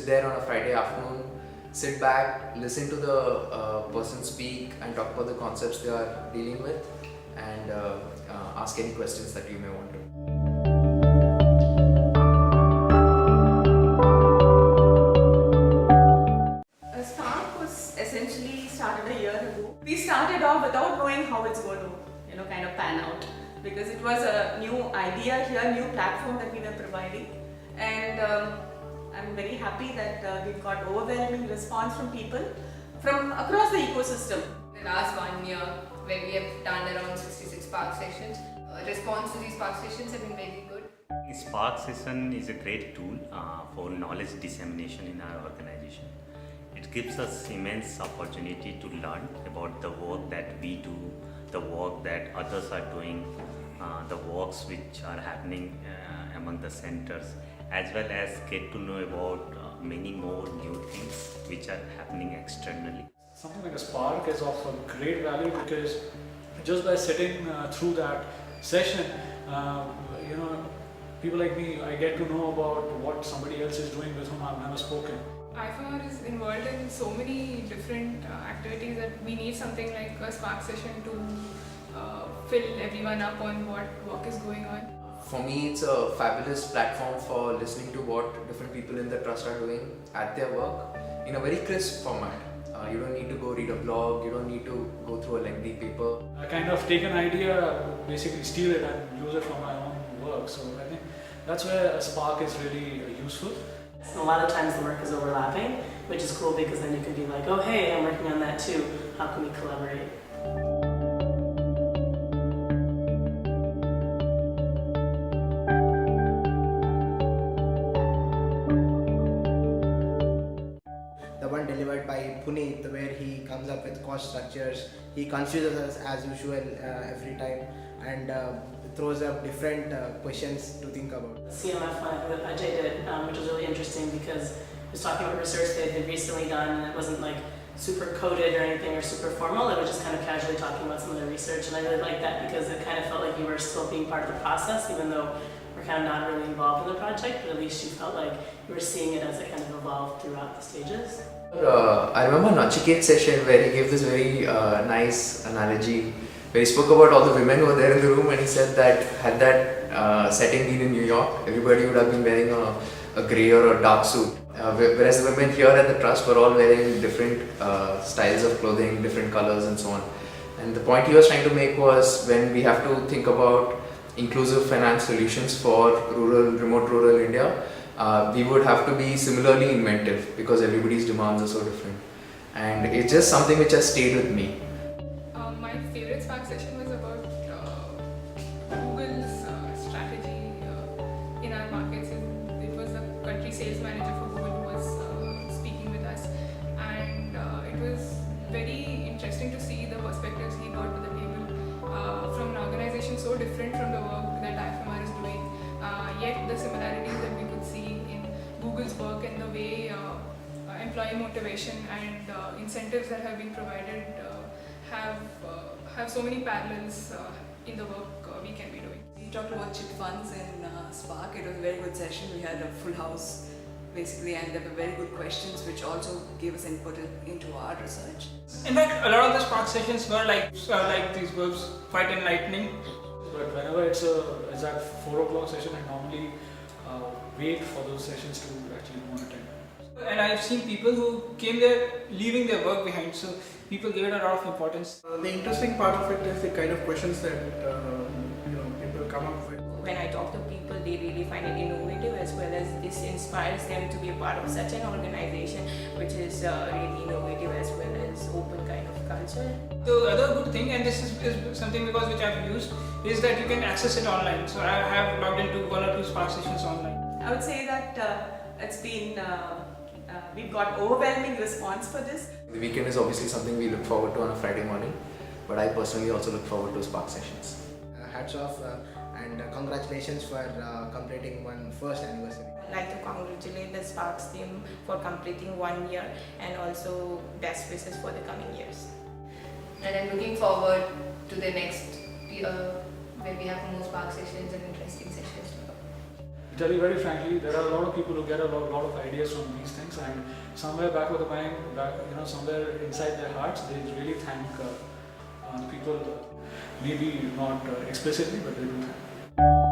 sit there on a Friday afternoon, sit back, listen to the person speak and talk about the concepts they are dealing with, and ask any questions that you may want to. Spark was essentially started a year ago. We started off without knowing how it's going to, kind of pan out, because it was a new idea here, new platform that we were providing, and I'm very happy that we've got overwhelming response from people from across the ecosystem. The last 1 year, where we have done around 66 Spark sessions, response to these Spark sessions have been very good. Spark Session is a great tool for knowledge dissemination in our organization. It gives us immense opportunity to learn about the work that we do, the work that others are doing, the works which are happening among the centers, as well as get to know about many more new things which are happening externally. Something like a Spark is of a great value because just by sitting through that session, people like me, I get to know about what somebody else is doing with whom I've never spoken. IFMR is involved in so many different activities that we need something like a Spark session to fill everyone up on what work is going on. For me, it's a fabulous platform for listening to what different people in the trust are doing at their work in a very crisp format. You don't need to go read a blog, you don't need to go through a lengthy paper. I kind of take an idea, basically steal it and use it for my own work. So I think that's where a Spark is really useful. A lot of times the work is overlapping, which is cool because then you can be like, oh hey, I'm working on that too. How can we collaborate? The one delivered by Puneet, where he comes up with cost structures, he confuses us as usual every time, and throws up different questions to think about. CMF one that Ajay did, which was really interesting because he was talking about research they had recently done, and it wasn't like super coded or anything or super formal. It was just kind of casually talking about some of the research, and I really liked that because it kind of felt like you were still being part of the process, even though we're kind of not really involved in the project, but at least you felt like you were seeing it as it kind of evolved throughout the stages. I remember Nachiket's session where he gave this very nice analogy where he spoke about all the women who were there in the room, and he said that had that setting been in New York, everybody would have been wearing a grey or a dark suit. Whereas the women here at the Trust were all wearing different styles of clothing, different colors and so on. And the point he was trying to make was when we have to think about inclusive finance solutions for remote rural India, we would have to be similarly inventive because everybody's demands are so different. And it's just something which has stayed with me. My favorite Spark session was about Google's strategy in our markets. It was the country sales manager for Google who was speaking with us, and it was very interesting to see the perspectives he brought to the table from an organization so different from the work that IFMR is doing, yet the similarities that we could see in Google's work and the way employee motivation and incentives that have been provided have so many parallels in the work we can be doing. We talked about chit funds in Spark. It was a very good session. We had a full house basically, and there were very good questions which also gave us input into our research. In fact, a lot of the Spark sessions were like these verbs, fight and lightning. But whenever it's that 4 o'clock session, I normally wait for those sessions to actually go on attend. And I've seen people who came there leaving their work behind, so people gave it a lot of importance. The interesting part of it is the kind of questions that people come up with. When I talk to people, they really find it innovative, as well as this inspires them to be a part of such an organization which is really innovative as well as open kind of culture. The other good thing, and this is something which I've used, is that you can access it online. So I have logged into 1 or 2 Spark sessions online. I would say that it's been, we've got overwhelming response for this. The weekend is obviously something we look forward to on a Friday morning, but I personally also look forward to Spark sessions. Hats off and congratulations for completing one first anniversary. I'd like to congratulate the Sparks team for completing 1 year and also best wishes for the coming years. And I'm looking forward to the next year where we have more Spark sessions and interesting sessions to come. To tell you very frankly, there are a lot of people who get a lot of ideas from these things, and somewhere back of the mind, somewhere inside their hearts, they really thank people. Maybe not explicitly, but they do thank.